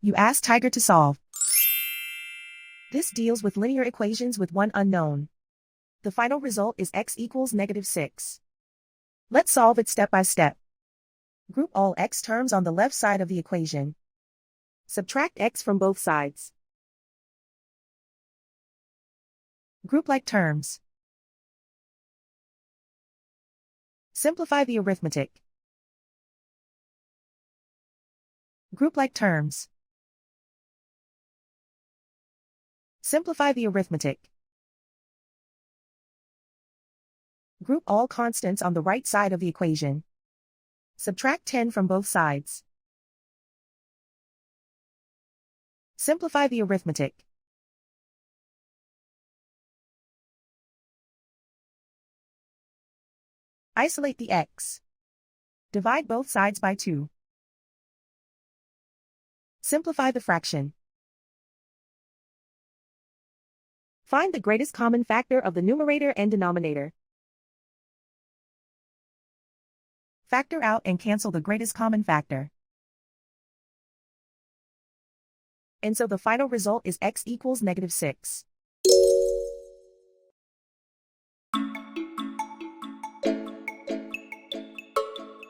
You ask Tiger to solve. This deals with linear equations with one unknown. The final result is x equals -6. Let's solve it step by step. Group all x terms on the left side of the equation. Subtract x from both sides. Group like terms. Simplify the arithmetic. Group like terms. Simplify the arithmetic. Group all constants on the right side of the equation. Subtract 10 from both sides. Simplify the arithmetic. Isolate the x. Divide both sides by 2. Simplify the fraction. Find the greatest common factor of the numerator and denominator. Factor out and cancel the greatest common factor. And so the final result is x equals -6.